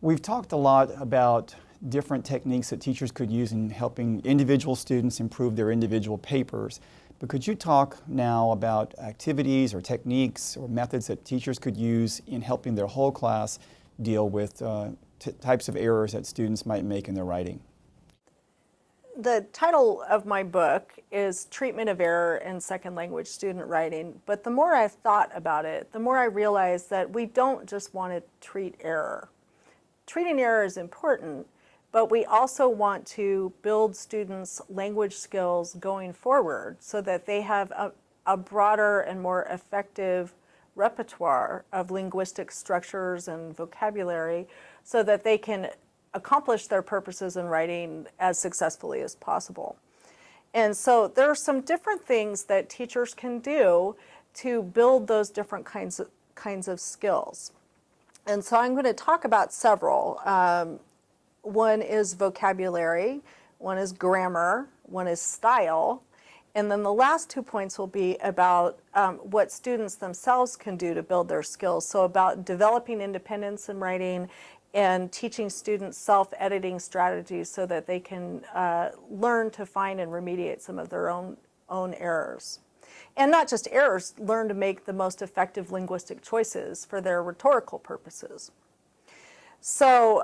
We've talked a lot about different techniques that teachers could use in helping individual students improve their individual papers. But could you talk now about activities or techniques or methods that teachers could use in helping their whole class deal with types of errors that students might make in their writing? The title of my book is Treatment of Error in Second Language Student Writing, but the more I've thought about it, the more I realize that we don't just want to treat error. Treating error is important, but we also want to build students' language skills going forward so that they have a broader and more effective repertoire of linguistic structures and vocabulary so that they can accomplish their purposes in writing as successfully as possible. And so there are some different things that teachers can do to build those different kinds of skills. And so I'm going to talk about several. One is vocabulary, one is grammar, one is style, and then the last 2 points will be about what students themselves can do to build their skills. So about developing independence in writing and teaching students self-editing strategies so that they can learn to find and remediate some of their own errors. And not just errors, learn to make the most effective linguistic choices for their rhetorical purposes. So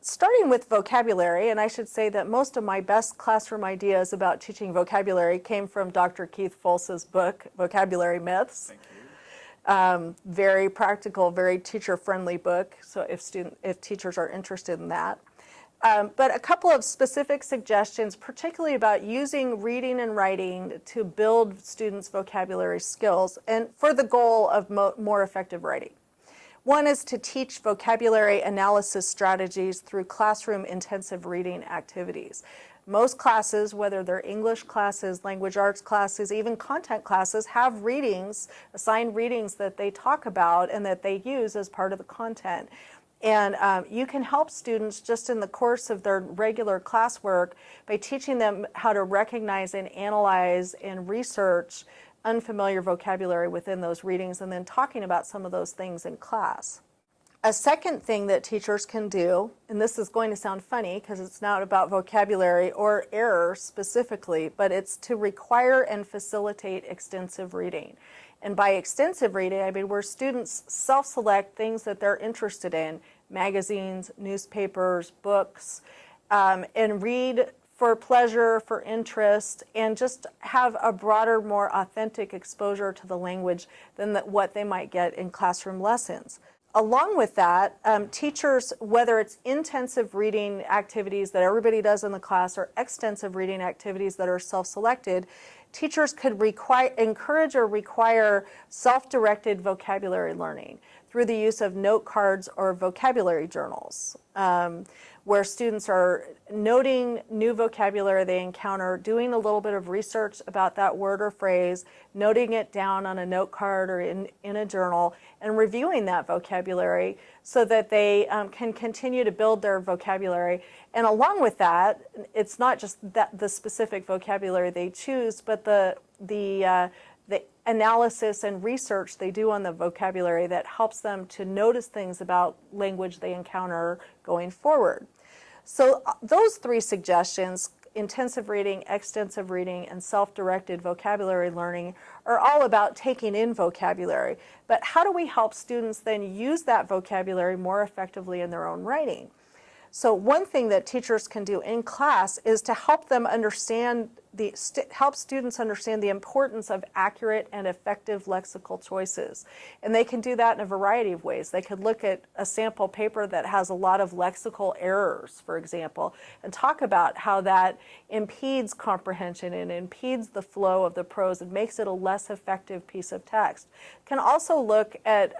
starting with vocabulary, and I should say that most of my best classroom ideas about teaching vocabulary came from Dr. Keith Folse's book, Vocabulary Myths. Thank you. Very practical, very teacher-friendly book, so if teachers are interested in that. But a couple of specific suggestions, particularly about using reading and writing to build students' vocabulary skills and for the goal of more effective writing. One is to teach vocabulary analysis strategies through classroom intensive reading activities. Most classes, whether they're English classes, language arts classes, even content classes, have readings, assigned readings that they talk about and that they use as part of the content. And you can help students just in the course of their regular classwork by teaching them how to recognize and analyze and research unfamiliar vocabulary within those readings and then talking about some of those things in class. A second thing that teachers can do, and this is going to sound funny because it's not about vocabulary or error specifically, but it's to require and facilitate extensive reading. And by extensive reading, I mean where students self-select things that they're interested in, magazines, newspapers, books, and read for pleasure, for interest, and just have a broader, more authentic exposure to the language than what they might get in classroom lessons. Along with that, teachers, whether it's intensive reading activities that everybody does in the class or extensive reading activities that are self-selected, teachers could encourage or require self-directed vocabulary learning through the use of note cards or vocabulary journals, where students are noting new vocabulary they encounter, doing a little bit of research about that word or phrase, noting it down on a note card or in a journal, and reviewing that vocabulary so that they can continue to build their vocabulary. And along with that, it's not just the specific vocabulary they choose, but the analysis and research they do on the vocabulary that helps them to notice things about language they encounter going forward. So those three suggestions, intensive reading, extensive reading, and self-directed vocabulary learning, are all about taking in vocabulary. But how do we help students then use that vocabulary more effectively in their own writing? So one thing that teachers can do in class is to help them understand help students understand the importance of accurate and effective lexical choices. And they can do that in a variety of ways. They could look at a sample paper that has a lot of lexical errors, for example, and talk about how that impedes comprehension and impedes the flow of the prose and makes it a less effective piece of text. Can also look at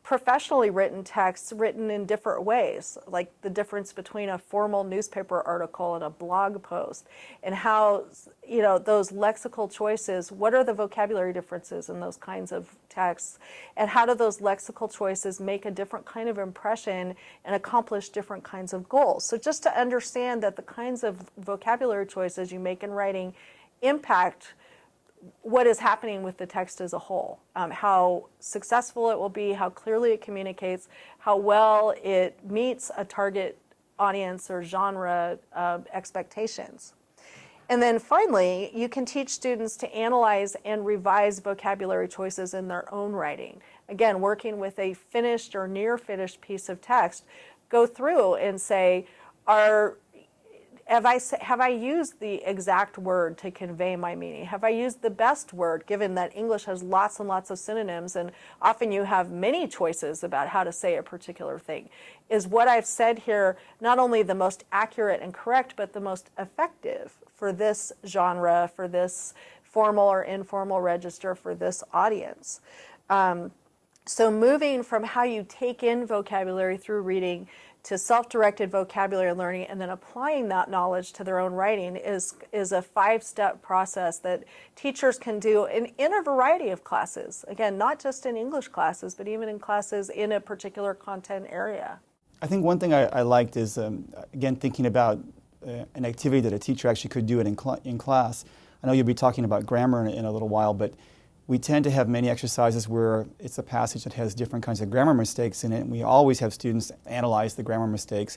professionally written texts written in different ways, like the difference between a formal newspaper article and a blog post, and how, you know, those lexical choices, what are the vocabulary differences in those kinds of texts, and how do those lexical choices make a different kind of impression and accomplish different kinds of goals. So just to understand that the kinds of vocabulary choices you make in writing impact what is happening with the text as a whole, how successful it will be, how clearly it communicates, how well it meets a target audience or genre expectations. And then finally, you can teach students to analyze and revise vocabulary choices in their own writing. Again, working with a finished or near finished piece of text, go through and say, have I used the exact word to convey my meaning? Have I used the best word, given that English has lots and lots of synonyms, and often you have many choices about how to say a particular thing? Is what I've said here not only the most accurate and correct, but the most effective for this genre, for this formal or informal register, for this audience? So moving from how you take in vocabulary through reading to self-directed vocabulary learning and then applying that knowledge to their own writing is a 5-step process that teachers can do in a variety of classes. Again, not just in English classes, but even in classes in a particular content area. I think one thing I liked is, again, thinking about an activity that a teacher actually could do it in class. I know you'll be talking about grammar in a little while, but we tend to have many exercises where it's a passage that has different kinds of grammar mistakes in it, and we always have students analyze the grammar mistakes.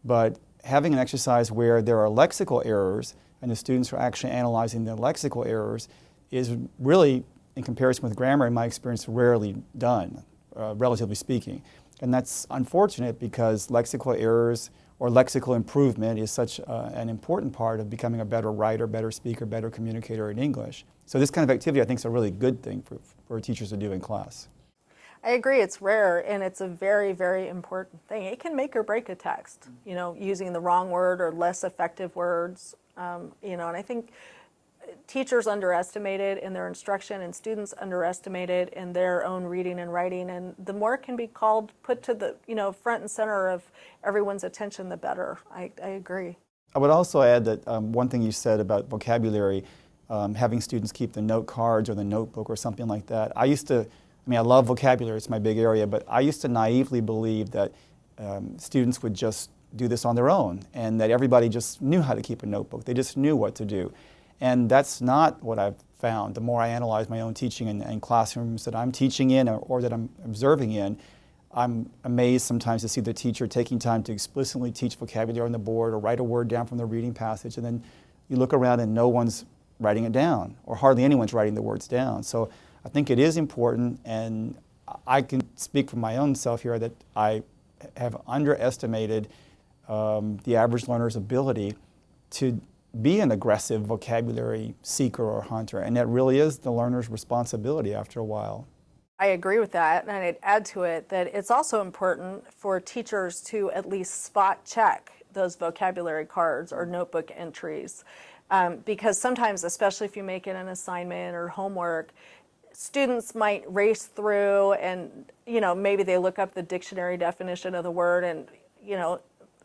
But having an exercise where there are lexical errors and the students are actually analyzing the lexical errors is really, in comparison with grammar, in my experience, rarely done, relatively speaking. And that's unfortunate because lexical errors or lexical improvement is such an important part of becoming a better writer, better speaker, better communicator in English. So this kind of activity I think is a really good thing for teachers to do in class. I agree, it's rare and it's a very, very important thing. It can make or break a text, using the wrong word or less effective words, and I think teachers underestimate it in their instruction and students underestimate it in their own reading and writing, and the more it can be put to the front and center of everyone's attention, the better. I agree. I would also add that one thing you said about vocabulary, having students keep the note cards or the notebook or something like that. I love vocabulary, it's my big area, but I used to naively believe that students would just do this on their own and that everybody just knew how to keep a notebook. They just knew what to do. And that's not what I've found. The more I analyze my own teaching and classrooms that I'm teaching in or that I'm observing in, I'm amazed sometimes to see the teacher taking time to explicitly teach vocabulary on the board or write a word down from the reading passage, and then you look around and no one's writing it down, or hardly anyone's writing the words down. So I think it is important, and I can speak for my own self here that I have underestimated the average learner's ability to be an aggressive vocabulary seeker or hunter, and that really is the learner's responsibility after a while. I agree with that, and I'd add to it that it's also important for teachers to at least spot check those vocabulary cards or notebook entries. Because sometimes, especially if you make it an assignment or homework, students might race through and, maybe they look up the dictionary definition of the word and,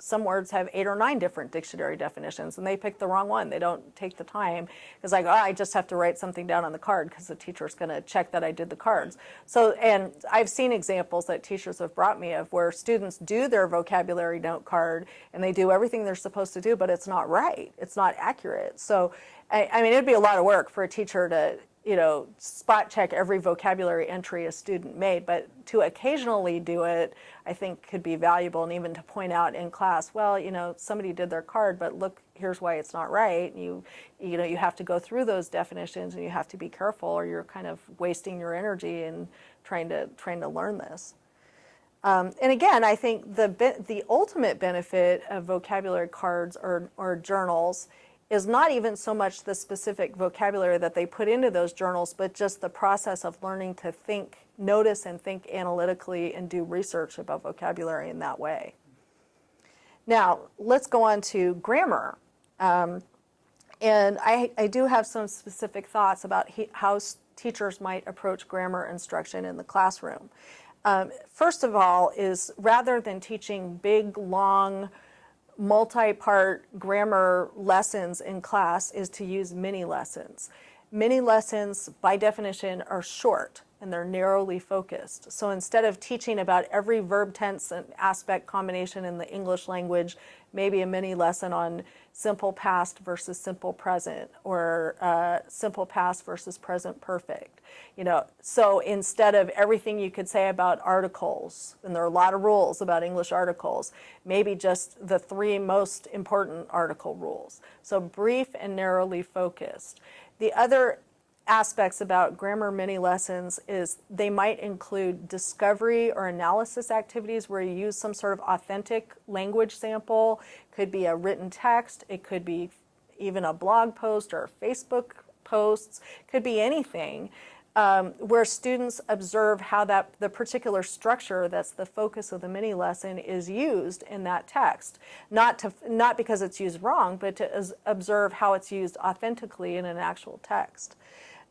some words have 8 or 9 different dictionary definitions and they pick the wrong one. They don't take the time. It's like, I just have to write something down on the card because the teacher's going to check that I did the cards. So, and I've seen examples that teachers have brought me of where students do their vocabulary note card and they do everything they're supposed to do, but it's not right. It's not accurate. So, it'd be a lot of work for a teacher to, spot check every vocabulary entry a student made, but to occasionally do it, I think could be valuable, and even to point out in class, well, somebody did their card, but look, here's why it's not right. You have to go through those definitions and you have to be careful or you're kind of wasting your energy in trying to learn this. And again, I think the ultimate benefit of vocabulary cards or journals is not even so much the specific vocabulary that they put into those journals, but just the process of learning to notice and think analytically and do research about vocabulary in that way. Now, let's go on to grammar. And I do have some specific thoughts about how teachers might approach grammar instruction in the classroom. First of all is rather than teaching big, long, multi-part grammar lessons in class is to use mini lessons. Mini lessons, by definition, are short. and they're narrowly focused. So instead of teaching about every verb tense and aspect combination in the English language, maybe a mini lesson on simple past versus simple present, or simple past versus present perfect. So instead of everything you could say about articles, and there are a lot of rules about English articles, maybe just the 3 most important article rules. So brief and narrowly focused. The other aspects about grammar mini lessons is they might include discovery or analysis activities where you use some sort of authentic language sample. Could be a written text, it could be even a blog post or Facebook posts, could be anything, where students observe how the particular structure that's the focus of the mini lesson is used in that text. Not because it's used wrong, but to observe how it's used authentically in an actual text.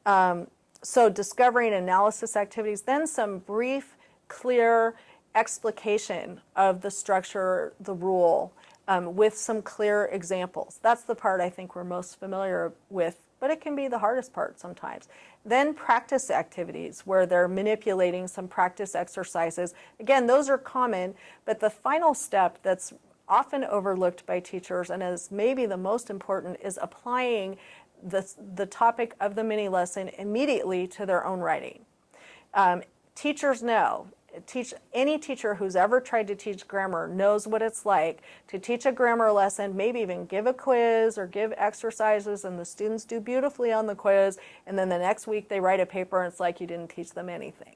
So discovery and analysis activities, then some brief, clear explication of the structure, the rule, with some clear examples. That's the part I think we're most familiar with, but it can be the hardest part sometimes. Then practice activities where they're manipulating some practice exercises. Again, those are common, but the final step that's often overlooked by teachers and is maybe the most important is applying the topic of the mini lesson immediately to their own writing. Teachers know, any teacher who's ever tried to teach grammar knows what it's like to teach a grammar lesson, maybe even give a quiz or give exercises, and the students do beautifully on the quiz, and then the next week they write a paper and it's like you didn't teach them anything.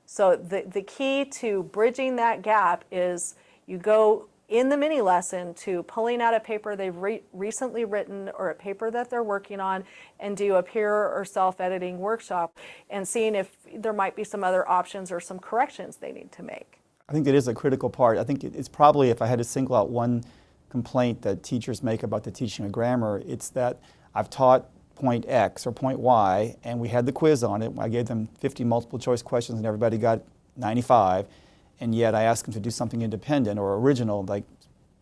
So the key to bridging that gap is you go in the mini lesson to pulling out a paper they've recently written or a paper that they're working on and do a peer or self-editing workshop and seeing if there might be some other options or some corrections they need to make. I think that is a critical part. I think it's probably, if I had to single out one complaint that teachers make about the teaching of grammar, it's that I've taught point X or point Y and we had the quiz on it. I gave them 50 multiple choice questions and everybody got 95. And yet I ask them to do something independent or original, like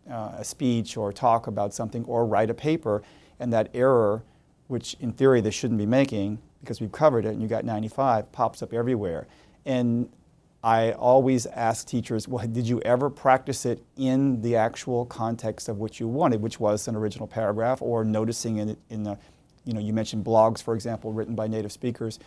a speech or talk about something or write a paper, and that error, which in theory they shouldn't be making because we've covered it and you got 95, pops up everywhere. And I always ask teachers, well, did you ever practice it in the actual context of what you wanted, which was an original paragraph, or noticing it in the, you mentioned blogs, for example, written by native speakers.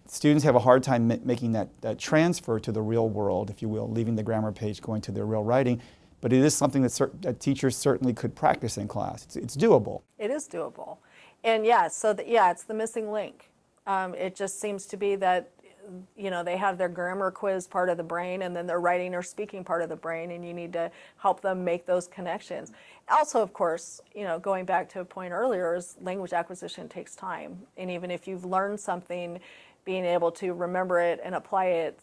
Students have a hard time making that transfer to the real world, if you will, leaving the grammar page, going to their real writing. But it is something that teachers certainly could practice in class. It's doable. It is doable. And it's the missing link. It just seems to be that, they have their grammar quiz part of the brain and then their writing or speaking part of the brain, and you need to help them make those connections. Also, of course, going back to a point earlier, is language acquisition takes time. And even if you've learned something, being able to remember it and apply it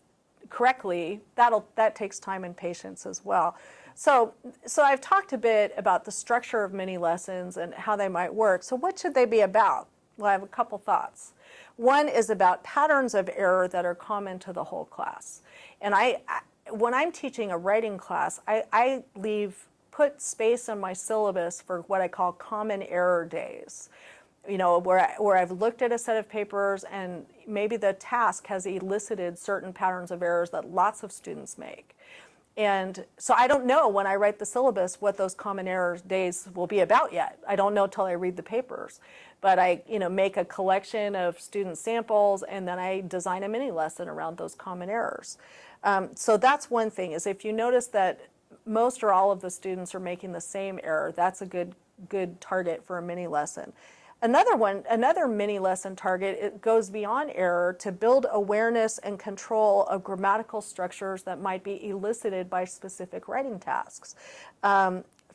correctly, that takes time and patience as well. So I've talked a bit about the structure of mini lessons and how they might work. So what should they be about? Well, I have a couple thoughts. One is about patterns of error that are common to the whole class. And when I'm teaching a writing class, I put space in my syllabus for what I call common error days. Where I've looked at a set of papers and maybe the task has elicited certain patterns of errors that lots of students make. And so I don't know when I write the syllabus what those common error days will be about yet. I don't know till I read the papers. But I make a collection of student samples and then I design a mini lesson around those common errors. So that's one thing, is if you notice that most or all of the students are making the same error, that's a good target for a mini lesson. Another mini lesson target, it goes beyond error to build awareness and control of grammatical structures that might be elicited by specific writing tasks.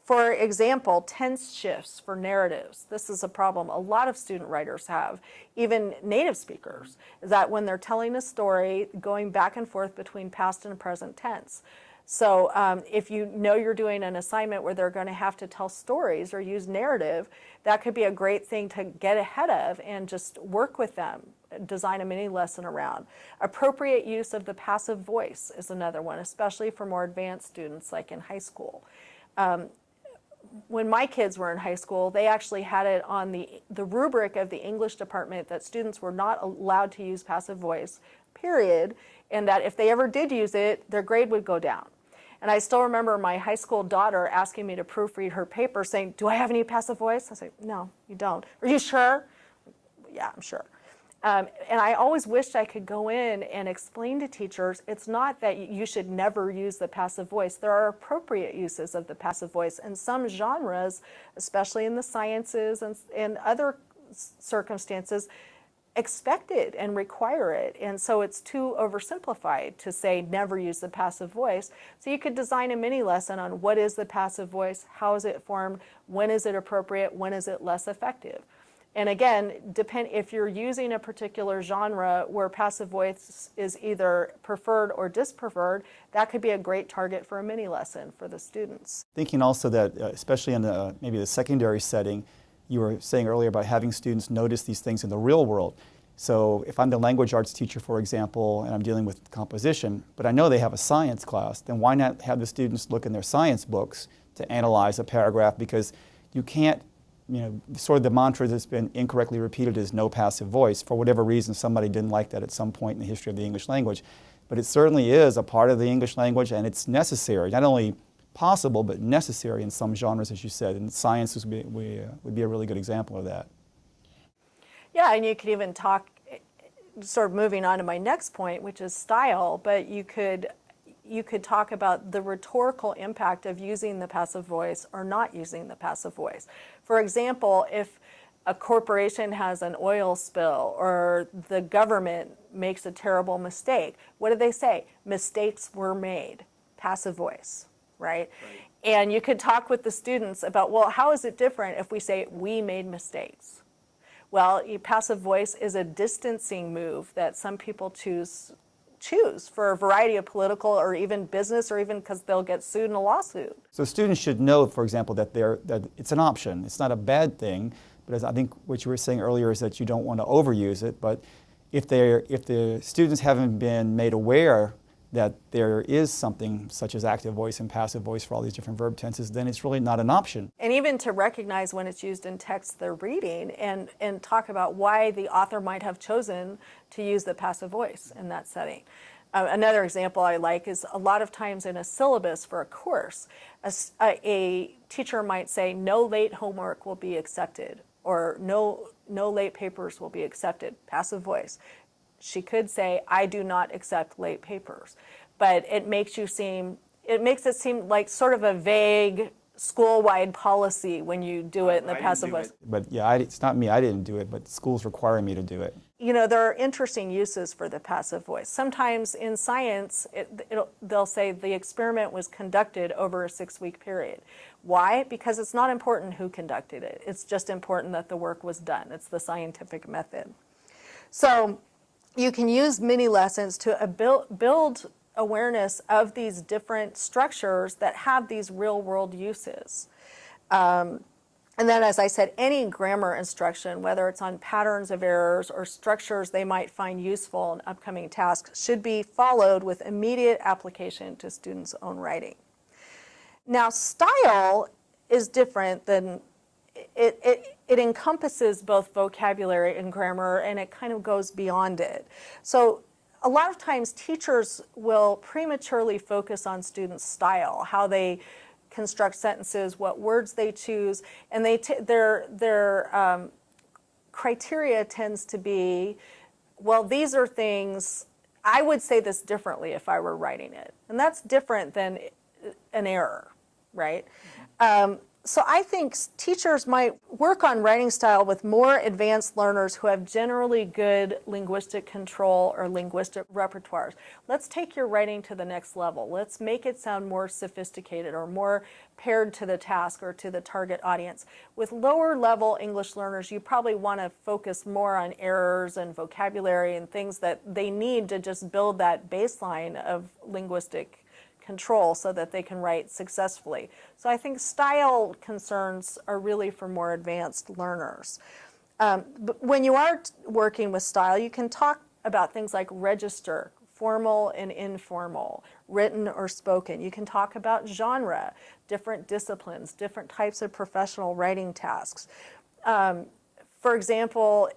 For example, tense shifts for narratives. This is a problem a lot of student writers have, even native speakers, is that when they're telling a story, going back and forth between past and present tense. So if you're doing an assignment where they're going to have to tell stories or use narrative, that could be a great thing to get ahead of and just work with them, design a mini lesson around. Appropriate use of the passive voice is another one, especially for more advanced students like in high school. when my kids were in high school, they actually had it on the rubric of the English department that students were not allowed to use passive voice, period, and that if they ever did use it, their grade would go down. And I still remember my high school daughter asking me to proofread her paper saying, do I have any passive voice? I say, no, you don't. Are you sure? Yeah, I'm sure. And I always wished I could go in and explain to teachers, it's not that you should never use the passive voice. There are appropriate uses of the passive voice. And some genres, especially in the sciences and other circumstances, expect it and require it. And so it's too oversimplified to say never use the passive voice. So you could design a mini lesson on what is the passive voice, how is it formed, when is it appropriate, when is it less effective. And again, if you're using a particular genre where passive voice is either preferred or dispreferred, that could be a great target for a mini lesson for the students. Thinking also that, especially in maybe the secondary setting, you were saying earlier about having students notice these things in the real world. So if I'm the language arts teacher, for example, and I'm dealing with composition, but I know they have a science class, then why not have the students look in their science books to analyze a paragraph? Because you can't, sort of the mantra that's been incorrectly repeated is no passive voice. For whatever reason, somebody didn't like that at some point in the history of the English language. But it certainly is a part of the English language, and it's necessary, not only possible, but necessary in some genres, as you said. And science would be a really good example of that. Yeah, and you could even talk, sort of moving on to my next point, which is style, but you could talk about the rhetorical impact of using the passive voice or not using the passive voice. For example, if a corporation has an oil spill or the government makes a terrible mistake, what do they say? Mistakes were made. Passive voice, right? And you could talk with the students about, well, how is it different if we say we made mistakes? Well, passive voice is a distancing move that some people choose for a variety of political or even business, or even because they'll get sued in a lawsuit. So students should know, for example, that it's an option. It's not a bad thing, but as I think what you were saying earlier is that you don't want to overuse it. But if the students haven't been made aware that there is something such as active voice and passive voice for all these different verb tenses, then it's really not an option. And even to recognize when it's used in text they're reading and talk about why the author might have chosen to use the passive voice in that setting. Another example I like is a lot of times in a syllabus for a course, a teacher might say no late homework will be accepted, or no late papers will be accepted, passive voice. She could say, I do not accept late papers. But it makes it seem like sort of a vague school-wide policy when you do it in the passive voice. But yeah, it's not me, I didn't do it, but schools require me to do it. There are interesting uses for the passive voice. Sometimes in science, they'll say the experiment was conducted over a 6-week period. Why? Because it's not important who conducted it. It's just important that the work was done. It's the scientific method. So you can use mini lessons to build awareness of these different structures that have these real-world uses. And then, as I said, any grammar instruction, whether it's on patterns of errors or structures they might find useful in upcoming tasks, should be followed with immediate application to students' own writing. Now, style is different than it encompasses both vocabulary and grammar, and it kind of goes beyond it. So a lot of times teachers will prematurely focus on students' style, how they construct sentences, what words they choose, and their criteria tends to be, well, these are things, I would say this differently if I were writing it. And that's different than an error, right? So I think teachers might work on writing style with more advanced learners who have generally good linguistic control or linguistic repertoires. Let's take your writing to the next level. Let's make it sound more sophisticated or more paired to the task or to the target audience. With lower level English learners, you probably want to focus more on errors and vocabulary and things that they need to just build that baseline of linguistic control so that they can write successfully. So I think style concerns are really for more advanced learners. But when you are working with style, you can talk about things like register, formal and informal, written or spoken. You can talk about genre, different disciplines, different types of professional writing tasks. For example,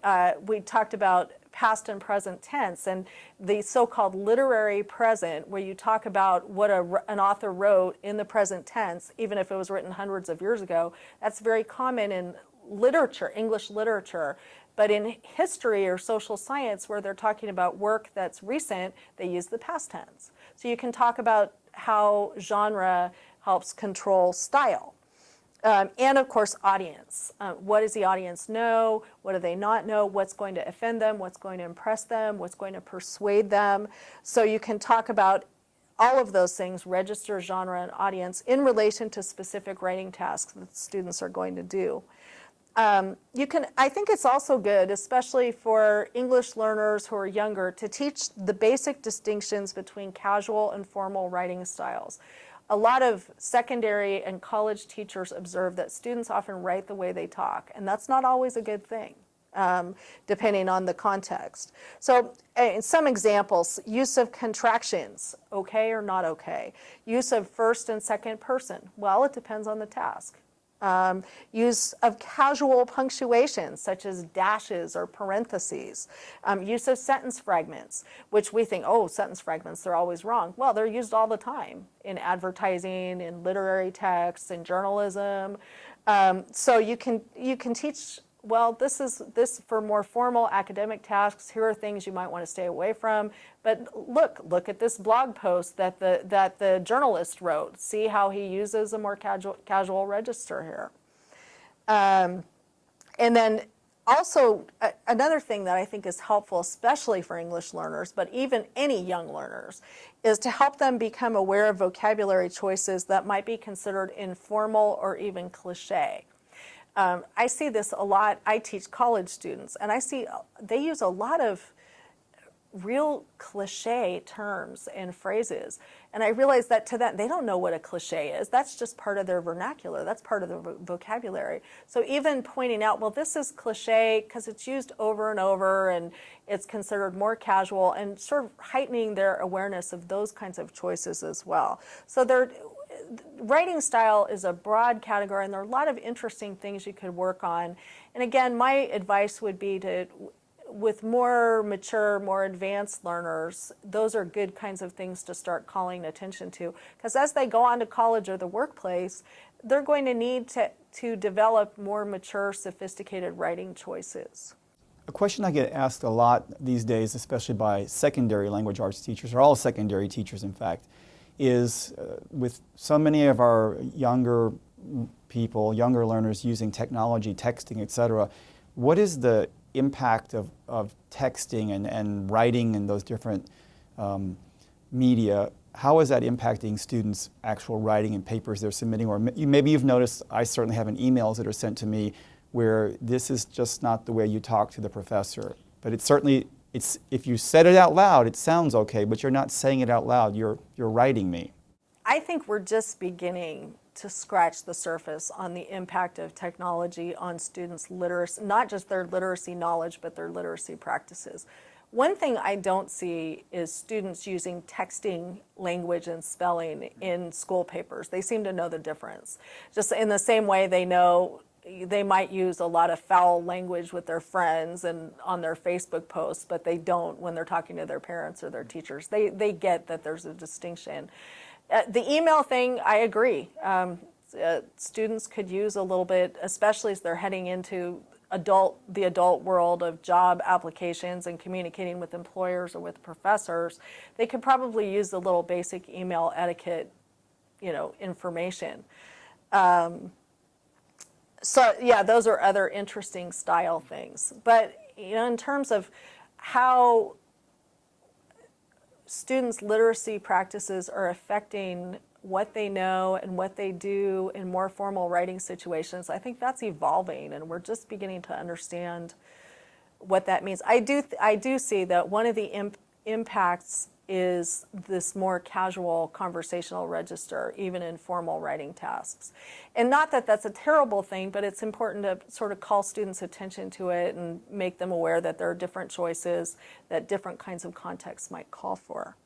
we talked about past and present tense and the so-called literary present, where you talk about what an author wrote in the present tense, even if it was written hundreds of years ago. That's very common in literature, English literature. But in history or social science, where they're talking about work that's recent, they use the past tense. So you can talk about how genre helps control style. And of course, audience. What does the audience know? What do they not know? What's going to offend them? What's going to impress them? What's going to persuade them? So you can talk about all of those things, register, genre, and audience, in relation to specific writing tasks that students are going to do. I think it's also good, especially for English learners who are younger, to teach the basic distinctions between casual and formal writing styles. A lot of secondary and college teachers observe that students often write the way they talk, and that's not always a good thing, depending on the context. So some examples: use of contractions, okay or not okay. Use of first and second person, well, it depends on the task. Use of casual punctuation, such as dashes or parentheses. Use of sentence fragments, which we think, oh, sentence fragments, they're always wrong. Well, they're used all the time in advertising, in literary texts, in journalism. So you can teach, well, this for more formal academic tasks, here are things you might want to stay away from. But look at this blog post that the journalist wrote. See how he uses a more casual register here. And then also another thing that I think is helpful, especially for English learners, but even any young learners, is to help them become aware of vocabulary choices that might be considered informal or even cliche. I see this a lot. I teach college students, and I see they use a lot of real cliche terms and phrases. And I realize that to them, they don't know what a cliche is. That's just part of their vernacular. That's part of their vocabulary. So even pointing out, well, this is cliche because it's used over and over and it's considered more casual, and sort of heightening their awareness of those kinds of choices as well. So writing style is a broad category, and there are a lot of interesting things you could work on. And again, my advice would be to, with more mature, more advanced learners, those are good kinds of things to start calling attention to. Because as they go on to college or the workplace, they're going to need to develop more mature, sophisticated writing choices. A question I get asked a lot these days, especially by secondary language arts teachers, or all secondary teachers in fact, is with so many of our younger people, younger learners using technology, texting, etc., what is the impact of texting and writing and those different media? How is that impacting students' actual writing and papers they're submitting? Or maybe you've noticed, I certainly have in emails that are sent to me, where this is just not the way you talk to the professor. But if you said it out loud, it sounds okay, but you're not saying it out loud, you're writing me. I think we're just beginning to scratch the surface on the impact of technology on students' literacy, not just their literacy knowledge, but their literacy practices. One thing I don't see is students using texting language and spelling in school papers. They seem to know the difference. Just in the same way they might use a lot of foul language with their friends and on their Facebook posts, but they don't when they're talking to their parents or their teachers. They get that there's a distinction. The email thing, I agree. Students could use a little bit, especially as they're heading into the adult world of job applications and communicating with employers or with professors. They could probably use a little basic email etiquette, information. So yeah, those are other interesting style things. But in terms of how students' literacy practices are affecting what they know and what they do in more formal writing situations, I think that's evolving, and we're just beginning to understand what that means. I do see that one of the impacts is this more casual conversational register, even in formal writing tasks. And not that that's a terrible thing, but it's important to sort of call students' attention to it and make them aware that there are different choices that different kinds of contexts might call for.